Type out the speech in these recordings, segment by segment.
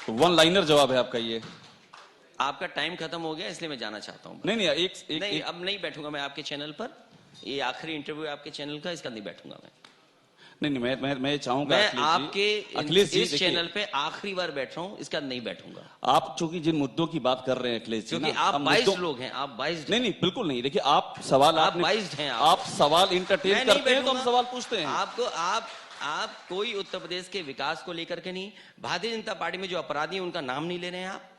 One liner जवाब है आपका ये। आपका टाइम खत्म हो गया इसलिए मैं जाना चाहता हूँ। नहीं नहीं, नहीं, अब नहीं बैठूंगा मैं आपके चैनल पर। ये आखिरी इंटरव्यू आपके चैनल का, इसका नहीं बैठूंगा मैं। नहीं, मैं चाहूंगा मैं आपके इस जी, चैनल पे आखिरी बार बैठ रहा हूं, इसका नहीं बैठूंगा। आप चूंकि जिन मुद्दों की बात कर रहे हैं अखिलेश जी, क्योंकि आप 22 लोग हैं, आप 22। नहीं बिल्कुल नहीं। देखिए आप सवाल, आप 22 हैं, आप सवाल इंटरटेन करते हैं तो हम सवाल पूछते हैं आपको। आप कोई उत्तर प्रदेश के विकास को लेकर के नहीं, भारतीय जनता पार्टी में जो अपराधी हैं उनका नाम नहीं ले रहे हैं आप,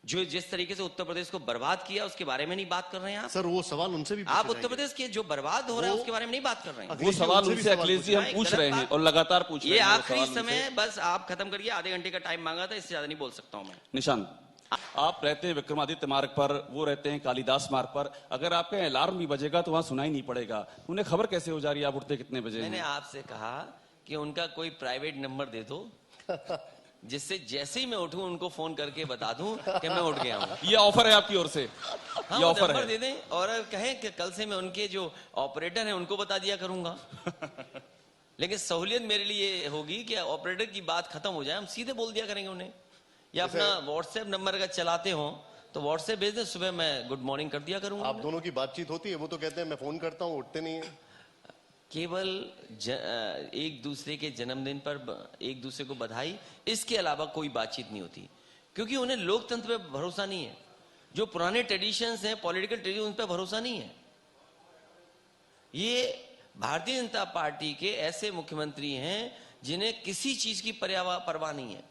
जो जिस तरीके से उत्तर प्रदेश को बर्बाद किया उसके बारे में नहीं बात कर रहे हैं आप। सर वो सवाल उनसे भी आप उत्तर प्रदेश के जो बर्बाद हो रहा है उसके बारे में नहीं बात कर रहे हैं। वो सवाल उनसे अखिलेश जी हम पूछ रहे हैं और लगातार पूछ रहे हैं। ये आखिरी समय बस आप खत्म करिए, आधे घंटे का टाइम मांगा था, इससे ज्यादा नहीं बोल सकता हूं मैं। निशांत, आप रहते हैं विक्रमादित्य मार्ग पर, वो रहते हैं कालिदास मार्ग पर, अगर आपका अलार्म भी बजेगा तो वहां सुनाई नहीं पड़ेगा। उन्हें खबर कैसे हो जा रही है आप उठते कितने बजे? मैंने आपसे कहा कि उनका कोई प्राइवेट नंबर दे दो जिससे जैसे ही मैं उठूं उनको फोन करके बता दूं कि मैं उठ गया हूं। ये ऑफर है आपकी ओर से? हाँ, ये ऑफर है। दे दें और कहें कि कल से मैं उनके जो ऑपरेटर हैं उनको बता दिया करूंगा। लेकिन सहूलियत मेरे लिए होगी कि ऑपरेटर की बात खत्म हो जाए, हम सीधे बोल दिया करेंगे उन्हें। या अपना व्हाट्सएप नंबर अगर चलाते हो तो व्हाट्सएप भेज दें, सुबह मैं गुड मॉर्निंग कर दिया करूंगा। आप दोनों की बातचीत होती है? वो तो कहते हैं मैं फोन करता हूँ, उठते नहीं है। केवल एक दूसरे के जन्मदिन पर एक दूसरे को बधाई, इसके अलावा कोई बातचीत नहीं होती, क्योंकि उन्हें लोकतंत्र पे भरोसा नहीं है। जो पुराने ट्रेडिशंस हैं, पॉलिटिकल ट्रेडिशन, उन पर भरोसा नहीं है। ये भारतीय जनता पार्टी के ऐसे मुख्यमंत्री हैं जिन्हें किसी चीज की परवाह नहीं है।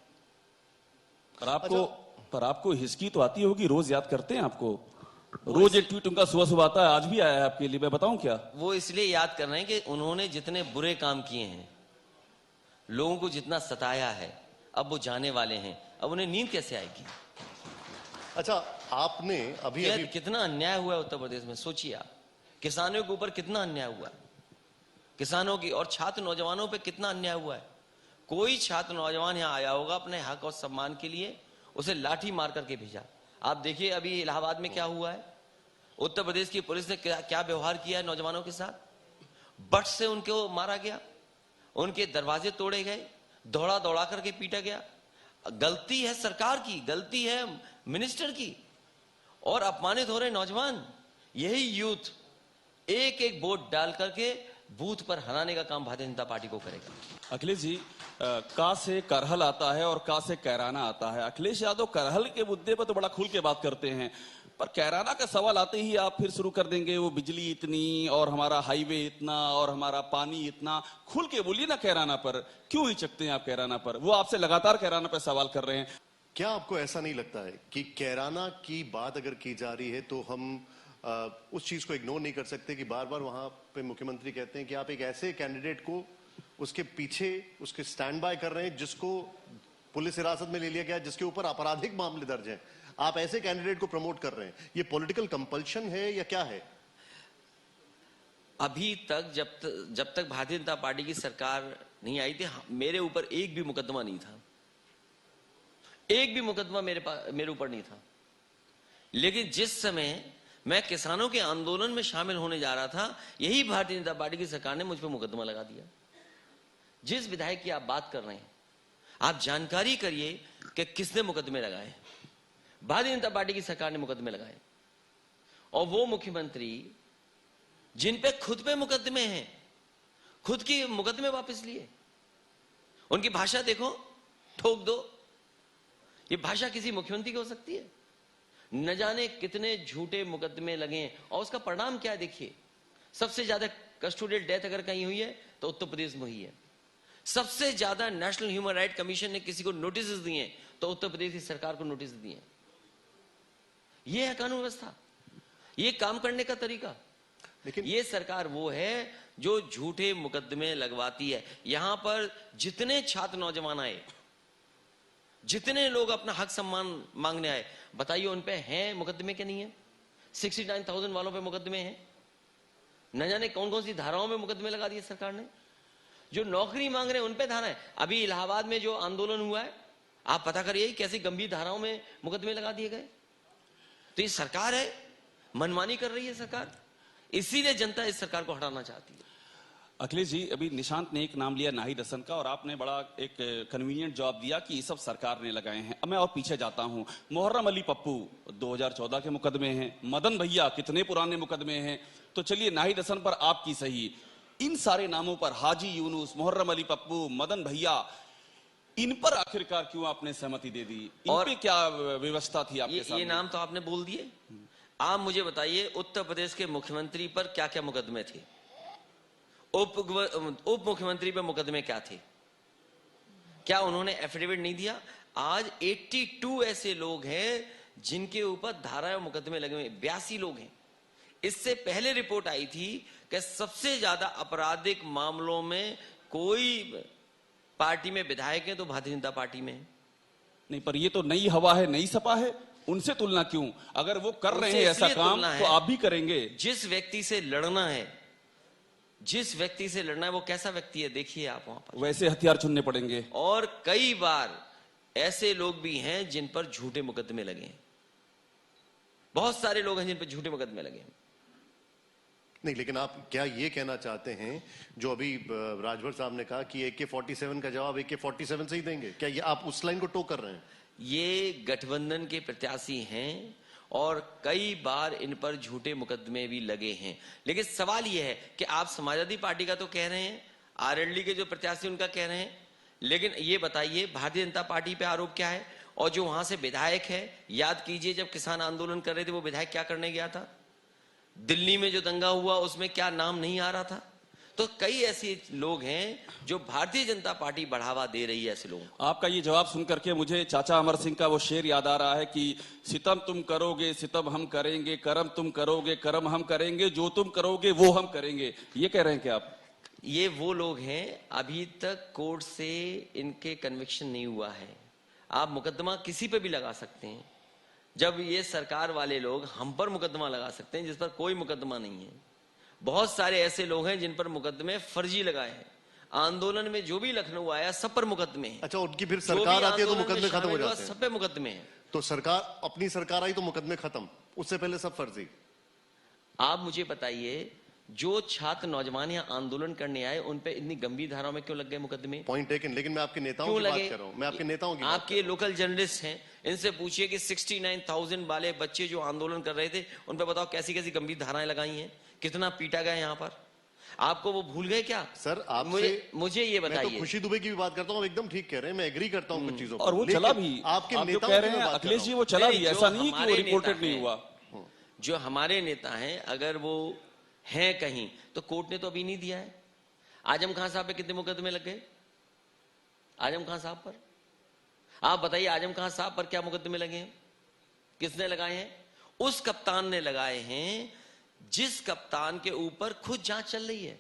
पर आपको हिचकी तो आती होगी, रोज याद करते हैं आपको, रोज एक ट्वीट उनका सुबह सुबह आता है, आज भी आया है आपके लिए, मैं बताऊं क्या? वो इसलिए याद कर रहे हैं कि उन्होंने जितने बुरे काम किए हैं, लोगों को जितना सताया है, अब वो जाने वाले हैं, अब उन्हें नींद कैसे आएगी? अच्छा, आपने अभी कितना अन्याय हुआ है उत्तर प्रदेश में, सोचिए आप। किसानों के ऊपर कितना अन्याय हुआ है, किसानों की और छात्र नौजवानों पे कितना अन्याय हुआ है। कोई छात्र नौजवान यहाँ आया होगा अपने हक और सम्मान के लिए, उसे लाठी मार करके भेजा। आप देखिए अभी इलाहाबाद में क्या हुआ है, उत्तर प्रदेश की पुलिस ने क्या व्यवहार किया है नौजवानों के साथ। बट से उनको मारा गया, उनके दरवाजे तोड़े गए, दौड़ा दौड़ा करके पीटा गया। गलती है सरकार की, गलती है मिनिस्टर की, और अपमानित हो रहे नौजवान। यही यूथ एक एक वोट डाल करके बूथ पर हराने का काम भारतीय जनता पार्टी को करेगा। अखिलेश जी, का से करहल आता है और का से कैराना आता है। अखिलेश यादव करहल के मुद्दे पर तो बड़ा खुल के बात करते हैं, पर कैराना का सवाल आते ही आप फिर शुरू कर देंगे वो बिजली इतनी और हमारा हाईवे इतना और हमारा पानी इतना। खुल के बोलिए ना कैराना पर, क्यों हिचकते हैं आप कैराना पर? वो आपसे लगातार कैराना पर सवाल कर रहे हैं। क्या आपको ऐसा नहीं लगता है कि कैराना की बात अगर की जा रही है तो हम उस चीज को इग्नोर नहीं कर सकते कि बार बार वहां पे मुख्यमंत्री कहते हैं कि आप एक ऐसे कैंडिडेट को उसके पीछे उसके स्टैंड बाय कर रहे हैं जिसको पुलिस हिरासत में ले लिया गया, जिसके ऊपर आपराधिक मामले दर्ज हैं। आप ऐसे कैंडिडेट को प्रमोट कर रहे हैं, ये पॉलिटिकल कंपल्शन है या क्या है? अभी तक जब तक भारतीय जनता पार्टी की सरकार नहीं आई थी, मेरे ऊपर एक भी मुकदमा नहीं था, एक भी मुकदमा मेरे ऊपर नहीं था। लेकिन जिस समय मैं किसानों के आंदोलन में शामिल होने जा रहा था, यही भारतीय जनता पार्टी की सरकार ने मुझ पर मुकदमा लगा दिया। जिस विधायक की आप बात कर रहे हैं, आप जानकारी करिए कि किसने मुकदमे लगाए। भारतीय जनता पार्टी की सरकार ने मुकदमे लगाए, और वो मुख्यमंत्री जिन पे खुद पे मुकदमे हैं, खुद की मुकदमे वापस लिए। उनकी भाषा देखो, ठोक दो। ये भाषा किसी मुख्यमंत्री की हो सकती है? न जाने कितने झूठे मुकदमे लगे, और उसका परिणाम क्या है देखिए। सबसे ज्यादा कस्टोडियल डेथ अगर कहीं हुई है तो उत्तर प्रदेश में हुई है। सबसे ज्यादा नेशनल ह्यूमन राइट कमीशन ने किसी को नोटिस दिए तो उत्तर प्रदेश की सरकार को नोटिस दिए। यह है कानून व्यवस्था, यह काम करने का तरीका। लेकिन यह सरकार वो है जो झूठे मुकदमे लगवाती है। यहां पर जितने छात्र नौजवान आए, जितने लोग अपना हक सम्मान मांगने आए, बताइए उन पे हैं मुकदमे के नहीं है? 69,000 वालों पे मुकदमे हैं। न जाने कौन कौन सी धाराओं में मुकदमे लगा दिए सरकार ने। जो नौकरी मांग रहे हैं उन पे धारा है। अभी इलाहाबाद में जो आंदोलन हुआ है, आप पता करिए कैसी गंभीर धाराओं में मुकदमे लगा दिए गए। तो ये सरकार है, मनमानी कर रही है सरकार, इसीलिए जनता इस सरकार को हटाना चाहती है। अखिलेश जी, अभी निशांत ने एक नाम लिया नाहिद हसन का, और आपने बड़ा एक कन्वीनियंट जवाब दिया कि ये सब सरकार ने लगाए हैं। अब मैं और पीछे जाता हूं। मोहर्रम अली पप्पू 2014 के मुकदमे हैं, मदन भैया कितने पुराने मुकदमे हैं। तो चलिए नाहिद हसन पर आपकी सही, इन सारे नामों पर, हाजी यूनुस, मोहर्रम अली पप्पू, मदन भैया, इन पर आखिरकार क्यों आपने सहमति दे दी? इन और पे क्या व्यवस्था थी आपके ये सामने? नाम तो आपने बोल दिए। आप मुझे बताइए उत्तर प्रदेश के मुख्यमंत्री पर क्या क्या मुकदमे थे, उप मुख्यमंत्री पर मुकदमे क्या थे, क्या उन्होंने एफिडेविट नहीं दिया? आज 82 ऐसे लोग हैं जिनके ऊपर धारा और मुकदमे लगे हुए, 82 लोग हैं। इससे पहले रिपोर्ट आई थी कि सबसे ज्यादा आपराधिक मामलों में कोई पार्टी में विधायक है तो भारतीय जनता पार्टी में है। नहीं, पर ये तो नई हवा है, नई सपा है, उनसे तुलना क्यों? अगर वो कर रहे हैं ऐसा काम तो आप भी करेंगे। जिस व्यक्ति से लड़ना है, जिस व्यक्ति से लड़ना है वो कैसा व्यक्ति है देखिए आप वहां पर, वैसे हथियार चुनने पड़ेंगे। और कई बार ऐसे लोग भी हैं जिन पर झूठे मुकदमे लगे हैं, बहुत सारे लोग हैं जिन पर झूठे मुकदमे लगे हैं। नहीं, लेकिन आप क्या ये कहना चाहते हैं जो अभी राजभर साहब ने कहा कि AK-47 का जवाब AK-47 से ही देंगे, क्या ये आप उस लाइन को टो कर रहे हैं? ये गठबंधन के प्रत्याशी हैं और कई बार इन पर झूठे मुकदमे भी लगे हैं। लेकिन सवाल यह है कि आप समाजवादी पार्टी का तो कह रहे हैं, आरएलडी के जो प्रत्याशी उनका कह रहे हैं, लेकिन ये बताइए भारतीय जनता पार्टी पे आरोप क्या है? और जो वहां से विधायक है, याद कीजिए जब किसान आंदोलन कर रहे थे वो विधायक क्या करने गया था? दिल्ली में जो दंगा हुआ उसमें क्या नाम नहीं आ रहा था? तो कई ऐसे लोग हैं जो भारतीय जनता पार्टी बढ़ावा दे रही है ऐसे लोगों को। आपका ये जवाब सुन करके मुझे चाचा अमर सिंह का वो शेर याद आ रहा है कि सितम तुम करोगे सितम हम करेंगे, करम तुम करोगे करम हम करेंगे, जो तुम करोगे वो हम करेंगे। ये कह रहे हैं क्या आप? ये वो लोग हैं, अभी तक कोर्ट से इनके कन्विक्शन नहीं हुआ है। आप मुकदमा किसी पे भी लगा सकते हैं, जब ये सरकार वाले लोग हम पर मुकदमा लगा सकते हैं जिस पर कोई मुकदमा नहीं है। बहुत सारे ऐसे लोग हैं जिन पर मुकदमे फर्जी लगाए हैं। आंदोलन में जो भी लखनऊ आया सब पर मुकदमे हैं। अच्छा, उनकी फिर सरकार आती है तो मुकदमे खत्म हो जाते हैं? सब पे मुकदमे हैं। तो सरकार, अपनी सरकार आई तो मुकदमे खत्म, उससे पहले सब फर्जी। आप मुझे बताइए, जो छात्र नौजवान यहाँ आंदोलन करने आए उन पे इतनी गंभीर धाराओं में क्यों लग गए मुकदमे? पॉइंट टेकन, लेकिन मैं आपके नेताओं की बात कर रहा हूं। मैं आपके नेताओं की आपके लोकल जर्नलिस्ट हैं, इनसे पूछिए कि 69,000 वाले बच्चे जो आंदोलन कर रहे थे उन पे बताओ कैसी कैसी गंभीर धाराएं लगाई हैं, कितना पीटा गया यहाँ पर। आपको वो भूल गए क्या? सर, आप मुझे ये बताइए। मैं तो खुशी दुबे की भी बात करता हूँ, एकदम ठीक कह रहे हैं, मैं एग्री करता हूँ कुछ चीजों और वो चला भी, आपके आप जो नेताओं कह की रहे हैं मैं बात कर अखिलेश रहा जी, हूं। वो चला नहीं, भी, जो ऐसा नहीं कि हमारे वो रिपोर्टेड नेता नहीं हैं, हुआ। जो हमारे नेता हैं अगर वो हैं कहीं तो कोर्ट ने तो अभी नहीं दिया है। आजम खान साहब पे कितने मुकदमे लग गए? आजम खान साहब पर आप बताइए, आजम खान साहब पर क्या मुकदमे लगे हैं? किसने लगाए हैं? उस कप्तान ने लगाए हैं जिस कप्तान के ऊपर खुद जांच चल रही है।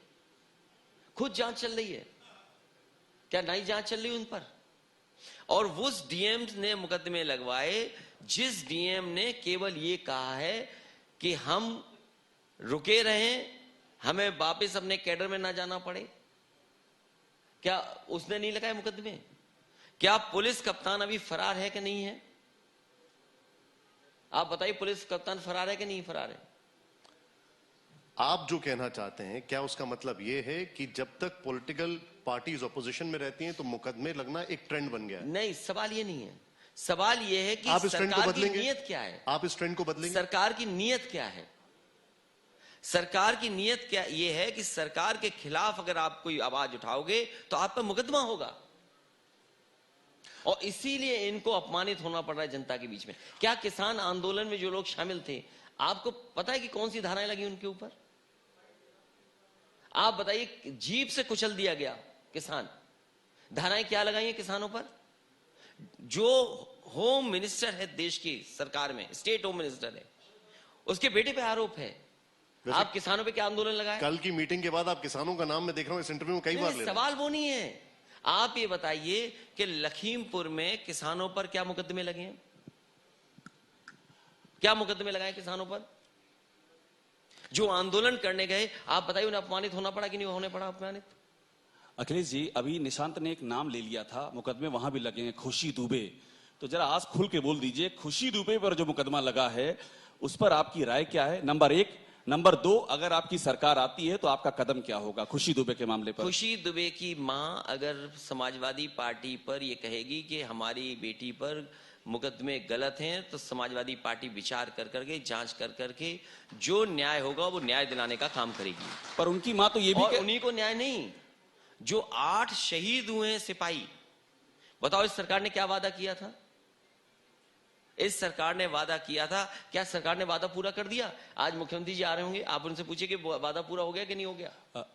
खुद जांच चल रही है, क्या नई जांच चल रही है उन पर? और उस डीएम ने मुकदमे लगवाए जिस डीएम ने केवल ये कहा है कि हम रुके रहें, हमें वापस अपने कैडर में ना जाना पड़े। क्या उसने नहीं लगाए मुकदमे? क्या पुलिस कप्तान अभी फरार है कि नहीं है? आप बताइए, पुलिस कप्तान फरार है कि नहीं फरार है? आप जो कहना चाहते हैं, क्या उसका मतलब यह है कि जब तक पॉलिटिकल पार्टीज ऑपोजिशन में रहती हैं तो मुकदमे लगना एक ट्रेंड बन गया है? नहीं, सवाल ये नहीं है। सवाल ये है कि आप इस ट्रेंड को सरकार की बदलेंगे? नीयत क्या है? आप इस ट्रेंड को बदलेंगे? सरकार की नीयत क्या है? सरकार की नीयत क्या ये है कि सरकार के खिलाफ अगर आप कोई आवाज उठाओगे तो आप पर मुकदमा होगा, और इसीलिए इनको अपमानित होना पड़ रहा है जनता के बीच में। क्या किसान आंदोलन में जो लोग शामिल थे, आपको पता है कि कौन सी धाराएं लगी उनके ऊपर? आप बताइए, जीप से कुचल दिया गया किसान, धाराएं क्या लगाई हैं किसानों पर? जो होम मिनिस्टर है देश की सरकार में, स्टेट होम मिनिस्टर है, उसके बेटे पे आरोप है। आप किसानों पे क्या आंदोलन लगाए? कल की मीटिंग के बाद आप किसानों का नाम मैं देख रहा हूं इस इंटरव्यू में कई बार ले रहे हैं। सवाल वो नहीं है। आप ये बताइए कि लखीमपुर में किसानों पर क्या मुकदमे लगे हैं? क्या मुकदमे लगाए किसानों पर? जो आंदोलन करने गए, आप बताइए उन्हें अपमानित होना पड़ा कि नहीं होने पड़ा अपमानित? अखिलेश जी, अभी निशांत ने एक नाम ले लिया था, मुकदमे वहां भी लगे हैं, खुशी दुबे। तो जरा आज खुल के बोल दीजिए, खुशी दुबे पर जो मुकदमा लगा है उस पर आपकी राय क्या है? नंबर एक, नंबर 2, अगर आपकी सरकार आती है तो आपका कदम क्या होगा खुशी दुबे के मामले पर? खुशी दुबे की मां अगर समाजवादी पार्टी पर ये कहेगी कि हमारी बेटी पर मुकदमे गलत हैं, तो समाजवादी पार्टी विचार कर करके, जांच कर करके जो न्याय होगा वो न्याय दिलाने का काम करेगी। पर उनकी मां तो ये भी और उन्हीं को न्याय नहीं, जो 8 शहीद हुए हैं सिपाही, बताओ इस सरकार ने क्या वादा किया था? इस सरकार ने वादा किया था, क्या सरकार ने वादा पूरा कर दिया? आज मुख्यमंत्री जी आ रहे होंगे, आप उनसे पूछिए कि वादा पूरा हो गया कि नहीं हो गया।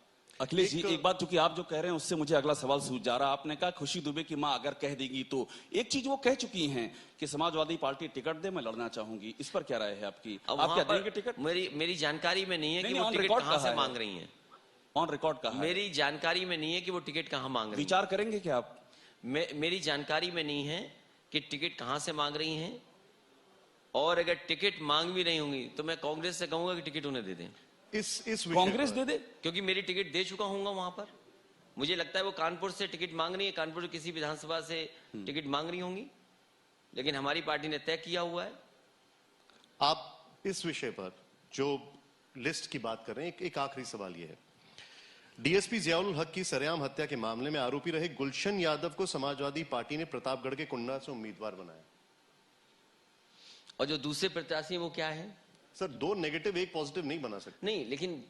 अखिलेश जी, एक बात चूंकि आप जो कह रहे हैं उससे मुझे अगला सवाल सूझ जा रहा है। आपने कहा खुशी दुबे की मां अगर कह देगी तो, एक चीज वो कह चुकी हैं कि समाजवादी पार्टी टिकट दे, मैं लड़ना चाहूंगी। इस पर क्या राय है आपकी? आप क्या देंगे टिकट? मेरी जानकारी में नहीं है कि नहीं, वो on टिकट record कहां कहा से है। मांग रही हैं। ऑन रिकॉर्ड कहा है। मेरी जानकारी में नहीं है कि वो टिकट कहां मांग रही विचार करेंगे क्या आप? हैं। मेरी जानकारी में नहीं है कि टिकट कहां से मांग रही हैं, और अगर टिकट मांग भी नहीं होंगी तो मैं कांग्रेस से कहूंगा कि टिकट उन्हें दे दें। इस विषय कांग्रेस पर- दे दे? क्योंकि मेरी टिकट दे चुका हूंगा वहां पर। मुझे लगता है वो कानपुर से टिकट मांग रही है, कानपुर से किसी विधानसभा से टिकट मांग रही होंगी, लेकिन हमारी पार्टी ने तय किया हुआ है। आप इस विषय पर जो लिस्ट की बात कर रहे हैं, एक आखिरी सवाल यह है, डीएसपी जियाउल हक की सरेआम हत्या के मामले में आरोपी रहे गुलशन यादव को समाजवादी पार्टी ने प्रतापगढ़ के कुंडा से उम्मीदवार बनाया। और जो दूसरे प्रत्याशी हैं वो क्या है? सर, 2 नेगेटिव 1 पॉजिटिव नहीं बना सकते। नहीं, लेकिन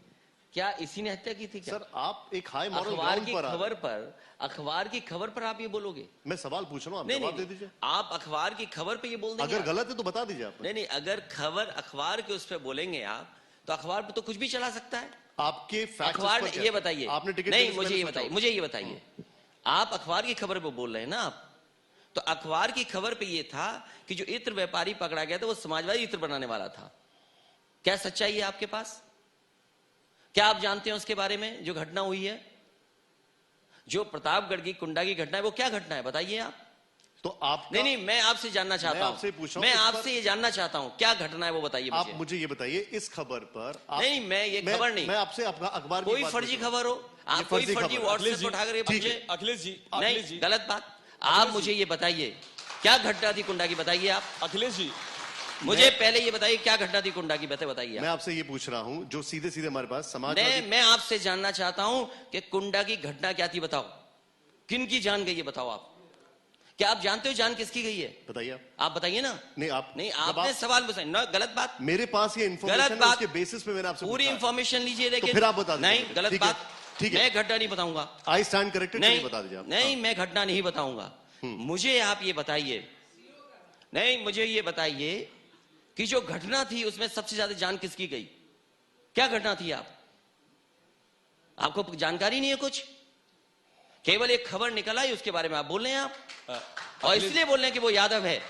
क्या इसी ने हत्या की थी क्या? सर, आप एक हाई मॉरल अखबार ग्राउंड की पर आ रहे खबर हैं। पर, अखबार की खबर पर आप ये बोलोगे? मैं सवाल पूछ रहा हूं, आप नहीं जवाब नहीं दे दीजिए। आप अखबार की खबर पे ये बोल देंगे? अगर गलत है तो बता दीजिए आप। नहीं नहीं, अगर खबर अखबार के उस पर बोलेंगे आप, तो अखबार पे तो कुछ भी चला सकता है। आपके फैक्ट्स अखबार पर ने क्या ये है? बताइए। आपने टिकट नहीं, देने से मुझे पहले ये सोचा बताइए, होगा। मुझे ये बताइए, आप अखबार की खबर पे बोल रहे हैं ना आप, तो अखबार की खबर पे ये था कि जो इत्र व्यापारी पकड़ा गया था वो समाजवादी इत्र बनाने वाला था। क्या सच्चाई है आपके पास? क्या आप जानते हैं उसके बारे में जो घटना हुई है? जो प्रतापगढ़ की कुंडा की घटना है वो क्या घटना है बताइए आप। तो आप नहीं नहीं, मैं आपसे जानना चाहता हूं, आपसे पूछ रहा हूं, मैं इस पर- आपसे ये जानना चाहता हूं क्या घटना है वो बताइए आप मुझे। मुझे ये बताइए, इस खबर पर नहीं, मैं ये खबर नहीं, मैं आपसे अखबार की कोई बात फर्जी पूछ रहा हूं। खबर हो, ये आप कोई फर्जी फर्जी खबर। व्हाट्सएप अखिलेश जी, उठा कर ठीक है। मुझे, अखिलेश जी, नहीं गलत बात। आप मुझे ये बताइए क्या घटना थी कुंडा की, बताइए आप अखिलेश जी, मुझे पहले ये बताइए क्या घटना थी कुंडा की, बताइए मैं आप। आपसे ये पूछ रहा हूं जो सीधे सीधे हमारे पास समाजवादी मैं आपसे जानना चाहता हूं कि कुंडा की घटना क्या थी, बताओ किन की जान गई है, बताओ आप। क्या आप जानते हो जान किसकी गई है? बताइए आप बताइए ना। नहीं, आप नहीं, जब आपने सवाल पूछा ना, गलत बात। मेरे पास ये गलत इन्फॉर्मेशन है, बात। उसके बेसिस पे मैंने आपसे पूरी पूछा। इंफॉर्मेशन लीजिए, लेकिन फिर आप बता दीजिए नहीं, मुझे। गलत ठीक है, बात। ठीक है। मैं घटना नहीं बताऊंगा। आई स्टैंड करेक्टेड, नहीं बता दीजिए आप। नहीं, मैं घटना नहीं बताऊंगा। मुझे आप ये बताइए, नहीं मुझे ये बताइए कि जो घटना थी उसमें सबसे ज्यादा जान किसकी गई? क्या घटना थी? आपको जानकारी नहीं है कुछ? केवल एक खबर निकल आई उसके बारे में आप बोल रहे हैं आप, और इसलिए बोल रहे हैं कि वो यादव है।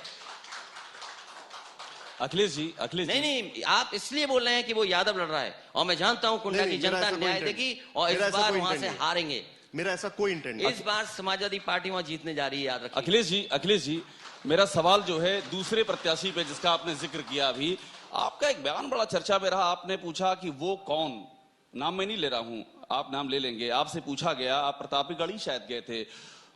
अखिलेश जी, अखिलेश नहीं जी, नहीं, आप इसलिए बोल रहे हैं कि वो यादव लड़ रहा है, और मैं जानता हूं कुंडा नहीं, की मेरा जनता ऐसा कोई न्याय इंटेंट देगी और मेरा इस ऐसा बार कोई वहां इंटेंट से नहीं। हारेंगे। मेरा ऐसा कोई इंटेंट इस बार समाजवादी पार्टी वहां जीतने जा रही है, याद रखिए। अखिलेश जी, मेरा सवाल जो है दूसरे प्रत्याशी पे जिसका आपने जिक्र किया अभी, आपका एक बयान बड़ा चर्चा में रहा। आपने पूछा कि वो कौन, नाम मैं नहीं ले रहा हूं, आप नाम ले लेंगे, आपसे पूछा गया, आप प्रतापगढ़ ही शायद गए थे,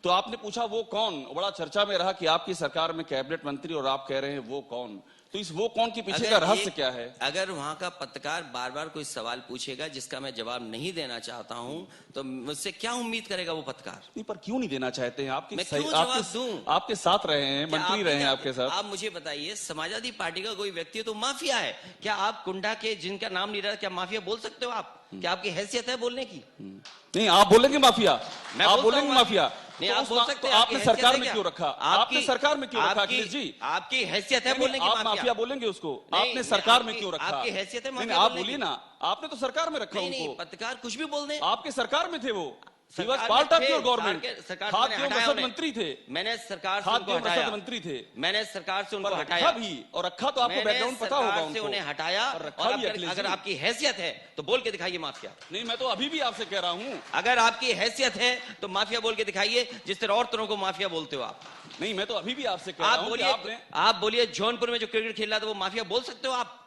तो आपने पूछा वो कौन, बड़ा चर्चा में रहा कि आपकी सरकार में कैबिनेट मंत्री, और आप कह रहे हैं वो कौन। तो इस वो कौन के पीछे का रहस्य क्या है? अगर वहां का पत्रकार बार बार कोई सवाल पूछेगा जिसका मैं जवाब नहीं देना चाहता हूं, तो मुझसे क्या उम्मीद करेगा वो पत्रकार? नहीं, पर क्यों नहीं देना चाहते हैं? आपके मैं क्यों जवाब दूं? आपके साथ रहे हैं, क्या मंत्री आप रहे हैं क्या- आपके साथ। आप मुझे बताइए, समाजवादी पार्टी का कोई व्यक्ति है तो माफिया है क्या? आप कुंडा के जिनका नाम नहीं रहा, क्या माफिया बोल सकते हो आप? क्या आपकी हैसियत है बोलने की? नहीं, आप बोलेंगे माफिया, मैं आप बोलता बोलेंगे हूं माफिया, नहीं, तो आप उस बोल बात- सकते तो हैं, आपकी आपने हैसियत सरकार है में क्या? क्यों रखा? आपकी- आपने सरकार में क्यों रखा आपकी- अखिलेश जी? आपकी हैसियत है नहीं, बोलने की आप माफिया बोलेंगे उसको, नहीं, आपने नहीं, सरकार में आपकी- क्यों रखा? आपकी हैसियत है नहीं, माफिया आप बोलने बोलिए की। ना, आपने तो सरकार में रखा नहीं नहीं, उनको, पत्रकार कुछ भी बोल दें। आपके सरकार में थे वो, ही वाज सरकार पार्ट में ऑफ थे, योर गवर्नमेंट, सरकार से खाद्य मैंने एवं हटाया रसद उन्हें। मंत्री थे, मैंने सरकार से खाद्य उनको एवं हटाया, रसद मंत्री थे, मैंने सरकार से उनको पर हटाया रखा भी, और रखा तो आपको मैंने बैकग्राउंड पता सरकार होगा से उनको, उन्हें हटाया। और रखा और भी अखिलेश अगर जी। आपकी हैसियत है तो बोल के दिखाइए माफिया। नहीं, मैं तो अभी भी आपसे कह रहा हूं, अगर आपकी हैसियत है तो माफिया बोल के दिखाइए, जिस तरह और तरह को माफिया बोलते हो आप। नहीं, मैं तो अभी भी आपसे कह रहा आप हूं कि बोलिए, आपने, आप बोलिए जौनपुर में जो क्रिकेट खेल रहा था वो माफिया बोल सकते हो आप?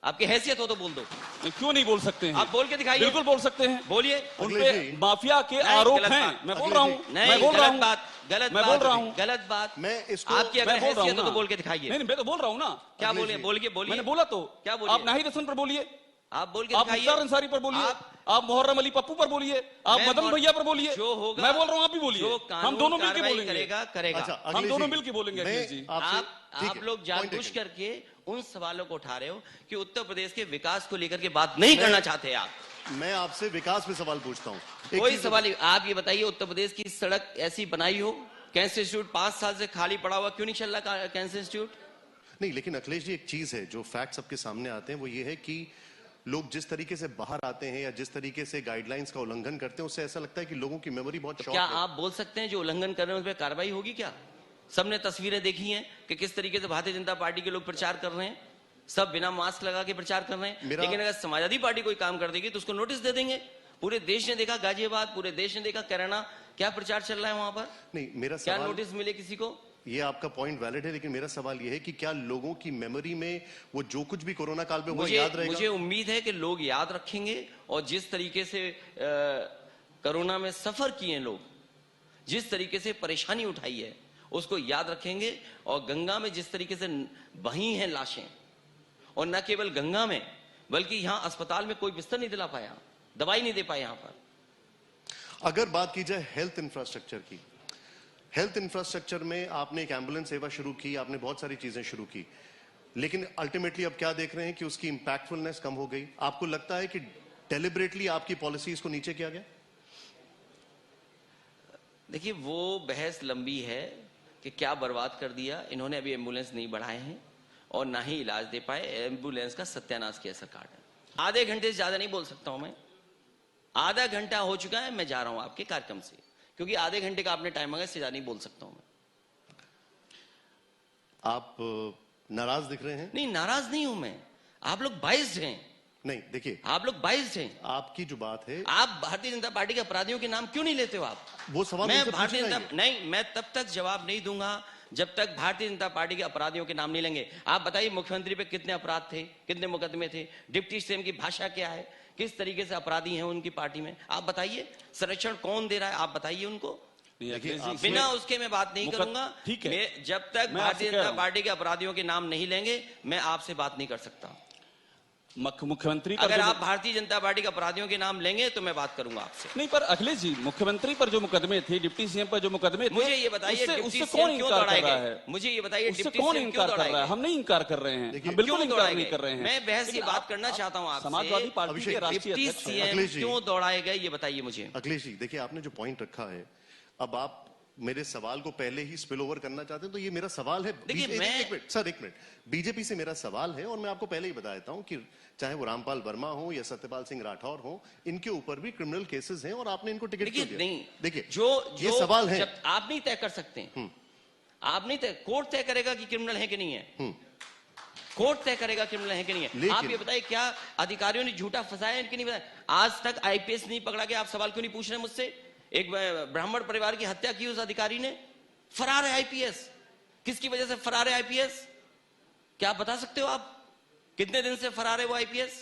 आपकी हैसियत हो तो बोल दो। नहीं, क्यों नहीं बोल सकते हैं? आप बोल के दिखाइए। बिल्कुल बोल सकते हैं, बोलिए। उन अखिलेश पे जी, माफिया के नहीं, आरोप गलत हैं, बात। मैं बोल अखिलेश रहा हूं, जी, नहीं, मैं बोल रहा गलत हूं, बात, गलत मैं बात, बोल रहा हूं, गलत बात। मैं इसको आपकी अगर मैं बोल रहा हैसियत हूं हो तो ना। बोल के दिखाइए। नहीं, मैं तो बोल रहा हूं ना, क्या अखिलेश बोलिए, जी, बोलिए, बोलिए। मैंने बोला तो, क्या बोलिए? आप नाहिद हसन पर बोलिए, आप बोल के आप दिखाइए। मुख्तार अंसारी पर बोलिए, आप मोहर्रम अली पप्पू पर बोलिए, आप मैं मदन भैया पर बोलिए, जो होगा, मैं बोल रहा हूं आप भी बोलिए, जो हम कानून दोनों मिलकर कार्रवाई बोलेंगे। करेगा अच्छा, हम अखिलेश दोनों जी, मिलकर बोलेंगे मैं अखिलेश जी। आपसे- ठीक आप है, लोग point जानबूझ taken। करके उन सवालों को उठा रहे हो कि उत्तर प्रदेश के विकास को लेकर के बात नहीं करना चाहते आप। मैं आपसे विकास पे सवाल पूछता हूँ। एक कोई चीज़ सवाल नहीं। आप ये बताइए, उत्तर प्रदेश की सड़क ऐसी बनाई हो, कैंसर इंस्टीट्यूट 5 साल से खाली पड़ा हुआ क्यों नहीं चल रहा कैंसर इंस्टीट्यूट? नहीं, लेकिन अखिलेश जी एक चीज है जो फैक्ट सबके सामने आते हैं, वो ये है कि लोग जिस तरीके से बाहर आते हैं या जिस तरीके से गाइडलाइंस का उल्लंघन करते हैं, उससे ऐसा लगता है कि लोगों की मेमोरी बहुत शॉर्ट क्या है। आप बोल सकते हैं जो उल्लंघन कर रहे हैं उस पर कार्रवाई होगी क्या? सबने तस्वीरें देखी हैं कि किस तरीके से भारतीय जनता पार्टी के लोग प्रचार कर रहे हैं, सब बिना मास्क लगा के प्रचार कर रहे हैं। लेकिन अगर समाजवादी पार्टी कोई काम कर देगी तो उसको नोटिस दे देंगे। पूरे देश ने देखा गाजियाबाद, पूरे देश ने देखा कैराना, क्या प्रचार चल रहा है वहां पर? नहीं, मेरा क्या सवाल, नोटिस मिले किसी को? ये आपका पॉइंट वैलिड है, लेकिन मेरा सवाल ये है कि क्या लोगों की मेमोरी में वो जो कुछ भी कोरोना काल में हुआ याद रहेगा? मुझे उम्मीद है कि लोग याद रखेंगे, और जिस तरीके से कोरोना में सफर किए लोग, जिस तरीके से परेशानी उठाई है, उसको याद रखेंगे। और गंगा में जिस तरीके से बही हैं लाशें, और न केवल गंगा में बल्कि यहां अस्पताल में कोई बिस्तर नहीं दिला पाया, दवाई नहीं दे पाए यहां पर। अगर बात की जाए हेल्थ इंफ्रास्ट्रक्चर की, हेल्थ इंफ्रास्ट्रक्चर में आपने एक एम्बुलेंस सेवा शुरू की, आपने बहुत सारी चीजें शुरू की, लेकिन अल्टीमेटली अब क्या देख रहे हैं कि उसकी इंपैक्टफुलनेस कम हो गई। आपको लगता है कि डेलिबरेटली आपकी पॉलिसीज को नीचे किया गया? देखिए, वो बहस लंबी है कि क्या बर्बाद कर दिया इन्होंने। अभी एम्बुलेंस नहीं बढ़ाए हैं और ना ही इलाज दे पाए। एम्बुलेंस का सत्यानाश किया सरकार ने। आधे घंटे से ज्यादा नहीं बोल सकता हूं मैं। आधा घंटा हो चुका है, मैं जा रहा हूं आपके कार्यक्रम से, क्योंकि आधे घंटे का आपने टाइम मांगा, इससे ज्यादा नहीं बोल सकता हूं मैं। आप नाराज दिख रहे हैं? नहीं, नाराज नहीं हूं मैं। आप लोग बाइस्ड हैं। नहीं, देखिए, आप लोग बाइस्ड हैं। आपकी जो बात है, आप भारतीय जनता पार्टी के अपराधियों के नाम क्यों नहीं लेते हो आप? वो सवाल मैं उनसे भारतीय पूछना जनता ही नहीं, मैं तब तक जवाब नहीं दूंगा जब तक भारतीय जनता पार्टी के अपराधियों के नाम नहीं लेंगे। आप बताइए, मुख्यमंत्री पे कितने अपराध थे, कितने मुकदमे थे? डिप्टी सीएम की भाषा क्या है, किस तरीके से अपराधी हैं उनकी पार्टी में? आप बताइए। संरक्षण कौन दे रहा है, आप बताइए उनको। बिना उसके मैं बात नहीं करूंगा। ठीक है, जब तक भारतीय जनता पार्टी के अपराधियों के नाम नहीं लेंगे, मैं आपसे बात नहीं कर सकता। मुख्यमंत्री अगर आप भारतीय जनता पार्टी के अपराधियों के नाम लेंगे तो मैं बात करूंगा आपसे। नहीं, पर अखिलेश जी, मुख्यमंत्री पर जो मुकदमे थे, डिप्टी सीएम पर जो मुकदमे थे, मुझे ये बताइए, उससे कौन इनकार कर रहा है? मुझे ये बताइए, उससे कौन इनकार कर रहा है? हम नहीं इनकार कर रहे हैं, हम बिल्कुल इनकार नहीं कर रहे हैं। मैं बहस की बात करना चाहता हूँ आपसे। समाजवादी पार्टी के राष्ट्रीय डिप्टी अध्यक्ष हैं। सीएम क्यों दौड़ाए गए, ये बताइए मुझे। अखिलेश जी, देखिए, आपने जो पॉइंट रखा है, अब आप मेरे सवाल को पहले ही स्पिल ओवर करना चाहते हैं, तो ये मेरा सवाल है। देखिए, एक मिनट सर, एक मिनट। बीजेपी से मेरा सवाल है, और मैं आपको पहले ही बता देता हूं कि चाहे वो रामपाल वर्मा हो या सत्यपाल सिंह राठौर हो, इनके ऊपर भी क्रिमिनल केसेस हैं, और आपने इनको टिकट क्यों दिया? नहीं, देखिए, जो ये सवाल है। आप नहीं तय कर सकते, आप नहीं तय, कोर्ट तय करेगा कि क्रिमिनल है कि नहीं है। कोर्ट तय करेगा क्रिमिनल है कि नहीं है। आप ये बताइए, क्या अधिकारियों ने झूठा फंसाया कि नहीं फंसाया? आज तक आईपीएस नहीं पकड़ा गया। आप सवाल क्यों नहीं पूछ रहे मुझसे? एक ब्राह्मण परिवार की हत्या की उस अधिकारी ने, फरार है आईपीएस। किसकी वजह से फरार है आईपीएस? क्या आप बता सकते हो? आप कितने दिन से फरार है वो आईपीएस?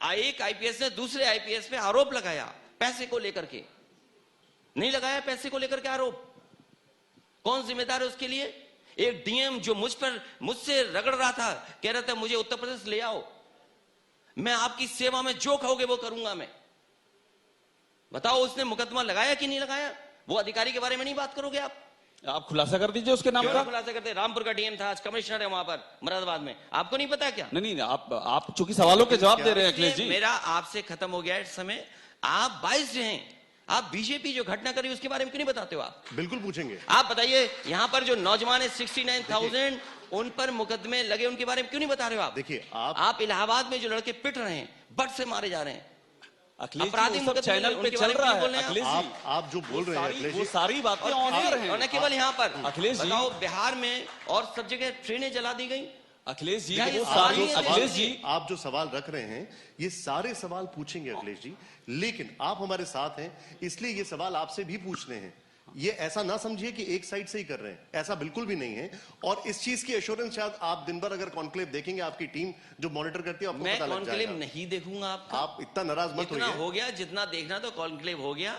एक आईपीएस ने दूसरे आईपीएस पे आरोप लगाया पैसे को लेकर के। नहीं लगाया पैसे को लेकर के आरोप? कौन जिम्मेदार है उसके लिए? एक डीएम जो मुझसे रगड़ रहा था, कह रहा था मुझे उत्तर प्रदेश ले आओ, मैं आपकी सेवा में जो कहोगे वो करूंगा मैं। बताओ, उसने मुकदमा लगाया कि नहीं लगाया? वो अधिकारी के बारे में नहीं बात करोगे आप खुलासा कर दीजिए उसके नाम का। खुलासा करते? रामपुर का डीएम था, आज कमिश्नर है वहां पर मुरादाबाद में। आपको नहीं पता क्या? नहीं, आप चूंकि सवालों के जवाब दे रहे हैं अखिलेश जी। मेरा आपसे खत्म हो गया इस समय। आप 22 हैं। आप बीजेपी जो घटना करी उसके बारे में क्यों नहीं बताते हो आप? बिल्कुल पूछेंगे। आप बताइए, यहां पर जो नौजवान है 69,000 उन पर मुकदमे लगे, उनके बारे में क्यों नहीं बता रहे हो आप? देखिए, आप इलाहाबाद में जो लड़के पिट रहे हैं, बट से मारे जा रहे हैं, अखिलेश अपराधी जी, वो सब चैनल पे चल रहा है। अखिलेश जी, आप जो बोल रहे हैं अखिलेश वो जी, सारी बातें ऑन एयर हैं। और न केवल यहाँ पर, अखिलेश जी, बताओ, बिहार में और सब जगह ट्रेनें जला दी गई। अखिलेश जी, क्या ये वो सवाल सारी, नहीं है? अखिलेश जी, आप जो सवाल रख रहे हैं, ये सारे सवाल पूछेंगे अखिलेश जी, लेकिन आप हमारे साथ हैं, इसलिए ये सवाल आपसे भी पूछने हैं। ये ऐसा ना समझिए कि एक साइड से ही कर रहे हैं, ऐसा बिल्कुल भी नहीं है। और इस चीज की एश्योरेंस शायद आप दिन भर अगर कॉन्क्लेव देखेंगे, आपकी टीम जो मॉनिटर करती है, आपको मैं पता लग कॉन्क्लेव जाएगा। नहीं देखूंगा आपका। आप इतना नाराज मत इतना होइए। हो गया, जितना देखना तो कॉन्क्लेव हो गया।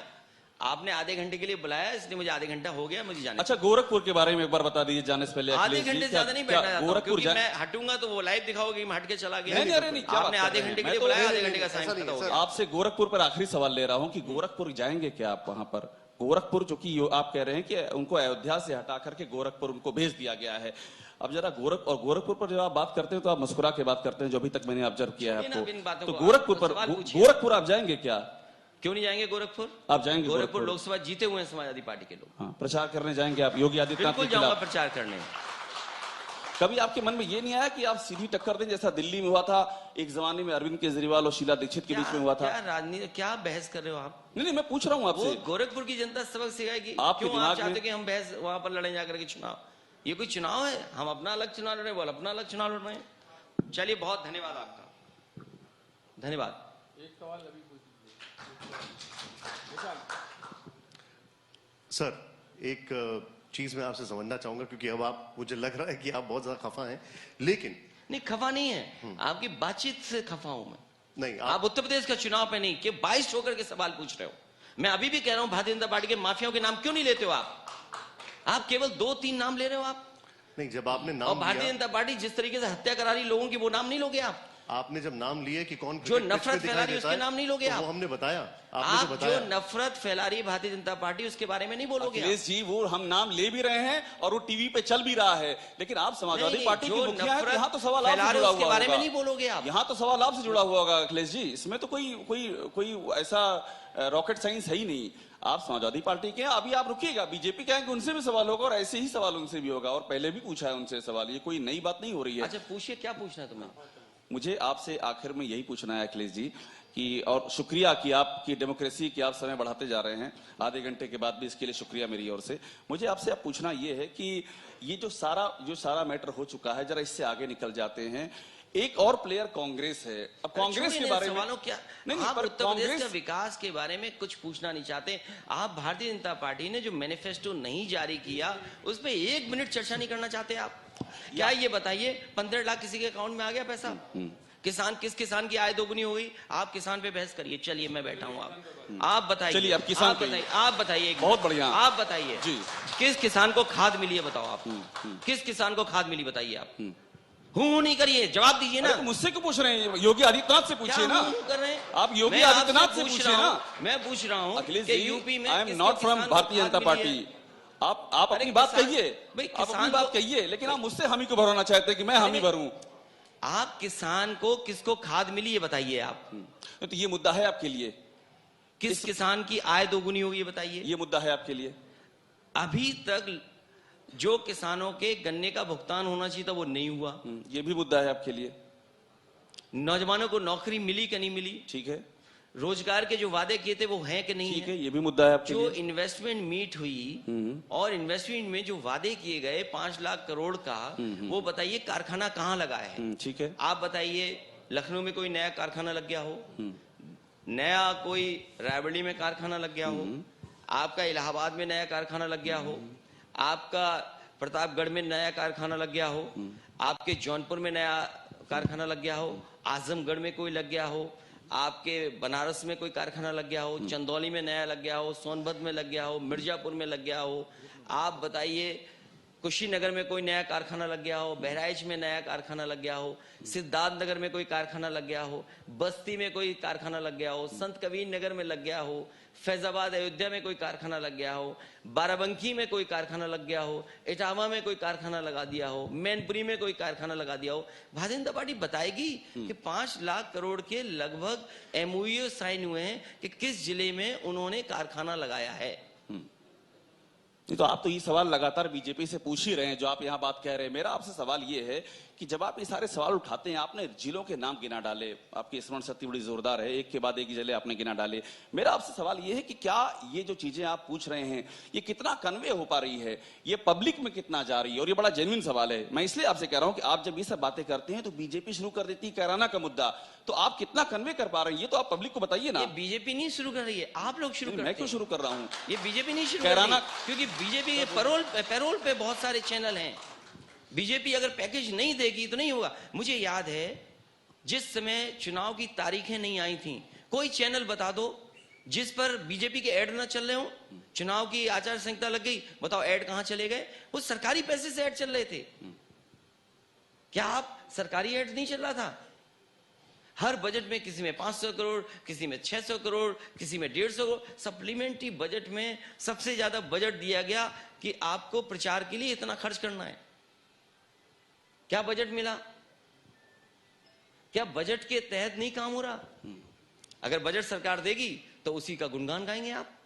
आपने आधे घंटे के लिए बुलाया, इसलिए मुझे आधे घंटा हो गया, मुझे जाने। अच्छा, गोरखपुर के बारे में एक बार बता दीजिए जाने से पहले। आधे अखिलेश जी, घंटे से क्या- ज्यादा नहीं क्या बैठना चाहता हूं, गोरखपुर क्योंकि मैं हटूंगा तो वो लाइव दिखाओगे कि मैं हट के चला गया। नहीं, अरे नहीं, क्या आपने बात आधे कर रहे घंटे हैं? के लिए मैं तो- बुलाया, नहीं, आधे घंटे का ऐसा टाइम नहीं, खत्म हो सर। गया। आपसे गोरखपुर पर आखिरी सवाल ले रहा हूं कि गोरखपुर जाएंगे क्या आप वहां पर? गोरखपुर जो कि आप कह रहे हैं कि उनको अयोध्या से हटा करके गोरखपुर उनको भेज दिया गया है। अब जरा गोरखपुर पर जब आप बात करते हैं तो आप मुस्कुरा के बात करते हैं, जो अभी तक मैंने ऑब्जर्व किया है छोड़िए ना इन आपको। बातों तो को, गोरखपुर आप पर सवाल पूछिए। गोरखपुर आप जाएंगे क्या? क्यों नहीं जाएंगे गोरखपुर? आप जाएंगे गोरखपुर लोकसभा जीते हुए हैं समाजवादी पार्टी के लोग। हाँ, प्रचार करने जाएंगे आप योगी आदित्यनाथ बिल्कुल के जाऊंगा खिलाफ? प्रचार करने। कभी आपके मन में ये नहीं आया कि आप सीधी टक्कर दें, जैसा दिल्ली में हुआ था एक जमाने में अरविंद केजरीवाल और शीला दीक्षित के बीच में हुआ था? क्या राजनीति, क्या बहस कर रहे हो आप? नहीं, मैं पूछ रहा हूँ वो आपसे। गोरखपुर की जनता सबक सिखाएगी। आपके क्यों आप दिमाग चाहते में- हो कि हम बहस वहां पर लड़े जाकर के चुनाव? ये कोई चुनाव है? हम अपना अलग चुनाव लड़ रहे हैं, वो अपना अलग चुनाव लड़ रहे हैं। चलिए, बहुत धन्यवाद आपका, धन्यवाद। सर, एक चीज मैं आपसे समझना चाहूंगा, क्योंकि अब आप, मुझे लग रहा है कि आप बहुत ज्यादा खफा हैं, लेकिन नहीं, खफा नहीं है, आपकी बातचीत से खफा हूं मैं। नहीं, आप उत्तर प्रदेश का चुनाव पे नहीं, कि 22 होकर के सवाल पूछ रहे हो। मैं अभी भी कह रहा हूं, भारतीय जनता पार्टी के माफियाओं के नाम क्यों नहीं लेते हो आप केवल 2-3 नाम ले रहे हो आप। नहीं, जब आपने और नाम भारतीय लिया, जनता पार्टी जिस तरीके से हत्या करा रही लोगों की, वो नाम नहीं लोगे आप। आपने जब नाम लिए कि कौन जो क्रिकेट पिच पे नफरत दिखाई फैला रही है, देता उसके है, नाम नहीं लोगे तो आप। वो हमने बताया, आपने आप जो जो बताया। नफरत फैला रही है भारतीय जनता पार्टी, उसके बारे में नहीं बोलोगे आप। अखिलेश जी, वो हम नाम ले भी रहे हैं और वो टीवी पे चल भी रहा है, लेकिन आप समाजवादी नहीं, पार्टी जो की मुखिया है, तो नफरत यहाँ तो सवाल फैला आपसे रहे जुड़ा उसके हुआ बारे में होगा। नहीं बोलोगे आप। यहाँ तो सवाल आपसे जुड़ा हुआ होगा अखिलेश जी, इसमें तो कोई ऐसा रॉकेट साइंस है ही नहीं। आप समाजवादी पार्टी के हैं, अभी आप रुकिएगा, बीजेपी के आएंगे, उनसे भी सवाल होगा और ऐसे ही सवाल उनसे भी होगा, और पहले भी पूछा है उनसे सवाल, ये कोई नई बात नहीं हो रही है। अच्छा, पूछिए, क्या पूछना है तुम्हें? मुझे आपसे आखिर में यही पूछना है अखिलेश जी कि, और शुक्रिया कि आपकी डेमोक्रेसी की आप समय बढ़ाते जा रहे हैं, आधे घंटे के बाद भी इसके लिए शुक्रिया मेरी ओर से। मुझे आपसे अब पूछना ये है कि ये जो सारा मैटर हो चुका है, जरा इससे आगे निकल जाते हैं। एक और प्लेयर कांग्रेस है। अब कांग्रेस के बारे में सवालों क्या, नहीं, आप पर उत्तर प्रदेश कांग्रेस का विकास के बारे में कुछ पूछना नहीं चाहते। आप भारतीय जनता पार्टी ने जो मैनिफेस्टो नहीं जारी किया, उस पर 1 मिनट चर्चा नहीं करना चाहते आप? क्या ये बताइए, 15 लाख किसी के अकाउंट में आ गया पैसा? किस किसान की आय दोगुनी हो गई? आप किसान पे बहस करिए। चलिए, मैं बैठा हूँ, आप बताइए। चलिए, अब किसान आप बताइए, बहुत बढ़िया, आप बताइए जी। किस किसान को खाद मिली है, बताओ आप। किस किसान को खाद मिली, बताइए आप। हूं नहीं करिए, जवाब दीजिए ना। अरे तो मुझसे क्यों पूछ रहे हैं? योगी आदित्यनाथ से पूछिए ना। कर रहे हैं आप योगी मैं आपसे आदित्यनाथ से पूछ पूछिए रहा ना। हूं, मैं पूछ रहा हूं अखिलेश कि जी, यूपी में आई एम किसको नॉट फ्रॉम किसान को भारतीय खाद जनता मिली है? पार्टी। आप अरे अपनी बात किसान- कहिए, भाई, आप अपनी किसान बात को- कहिए, लेकिन आप मुझसे हम ही को भरवाना चाहते हैं कि मैं हम ही भरूं। आप किसान को किसको खाद मिली है, बताइए आप। तो ये मुद्दा है आपके लिए? किस किसान की आय दोगुनी होगी, ये बताइए। ये मुद्दा है आपके लिए? अभी तक जो किसानों के गन्ने का भुगतान होना चाहिए था, वो नहीं हुआ। ये भी मुद्दा है आपके लिए? नौजवानों को नौकरी मिली कि नहीं मिली? ठीक है, रोजगार के जो वादे किए थे वो हैं कि नहीं ठीक है? है, ये भी मुद्दा है आपके जो लिए? इन्वेस्टमेंट मीट हुई और इन्वेस्टमेंट में जो वादे किए गए 5 लाख करोड़ का, वो बताइए कारखाना कहाँ लगा है? ठीक है। आप बताइए, लखनऊ में कोई नया कारखाना लग गया हो? नया कोई रायबरेली में कारखाना लग गया हो? आपका इलाहाबाद में नया कारखाना लग गया हो? आपका प्रतापगढ़ में नया कारखाना लग गया हो? आपके जौनपुर में नया कारखाना लग गया हो? आजमगढ़ में कोई लग गया हो? आपके बनारस में कोई कारखाना लग गया हो? चंदौली में नया लग गया हो? सोनभद्र में लग गया हो? मिर्जापुर में लग गया हो? आप बताइए, कुशीनगर में कोई नया कारखाना लग गया हो? बहराइच में नया कारखाना लग गया हो? सिद्धार्थनगर में कोई कारखाना लग गया हो? बस्ती में कोई कारखाना लग गया हो? संत कबीर नगर में लग गया हो? फैजाबाद अयोध्या में कोई कारखाना लग गया हो? बाराबंकी में कोई कारखाना लग गया हो? इटावा में कोई कारखाना लगा दिया हो? मैनपुरी में कोई कारखाना लगा दिया हो? भारतीय जनता पार्टी बताएगी कि 5 लाख करोड़ के लगभग एमओयू साइन हुए हैं कि किस जिले में उन्होंने कारखाना लगाया है? नहीं, तो आप तो ये सवाल लगातार बीजेपी से पूछ ही रहे हैं, जो आप यहाँ बात कह रहे हैं। मेरा आपसे सवाल ये है कि जब आप ये सारे सवाल उठाते हैं, आपने जिलों के नाम गिना डाले, आपकी स्मरण शक्ति बड़ी जोरदार है, एक के बाद एक जिले आपने गिना डाले। मेरा आपसे सवाल ये है कि क्या ये जो चीजें आप पूछ रहे हैं, ये कितना कन्वे हो पा रही है, ये पब्लिक में कितना जा रही है? और ये बड़ा जेन्युइन सवाल है। मैं इसलिए आपसे कह रहा हूं कि आप जब ये सब बातें करते हैं तो बीजेपी शुरू कर देती है कैराना का मुद्दा, तो आप कितना कन्वे कर पा रहे हैं, ये तो आप पब्लिक को बताइए ना। ये बीजेपी नहीं शुरू कर रही है, आप लोग शुरू करते हैं। मैं क्यों शुरू कर रहा हूँ? ये बीजेपी नहीं शुरू कैराना- कर रही, क्योंकि बीजेपी के पैरोल पे बहुत सारे चैनल हैं। बीजेपी अगर पैकेज नहीं देगी तो नहीं होगा। मुझे याद है, जिस समय चुनाव की तारीखें नहीं आई थी, कोई चैनल बता दो जिस पर बीजेपी के ऐड ना चल रहे हो, चुनाव की आचार संहिता लग गई, बताओ ऐड कहां चले गए? वो सरकारी पैसे से ऐड चल रहे थे। क्या आप सरकारी ऐड नहीं चल रहा था? हर बजट में किसी में 500 करोड़, किसी में 600 करोड़, किसी में 150 करोड़। सप्लीमेंट्री बजट में सबसे ज्यादा बजट दिया गया कि आपको प्रचार के लिए इतना खर्च करना है। क्या बजट मिला? क्या बजट के तहत नहीं काम हो रहा? अगर बजट सरकार देगी तो उसी का गुणगान गाएंगे आप।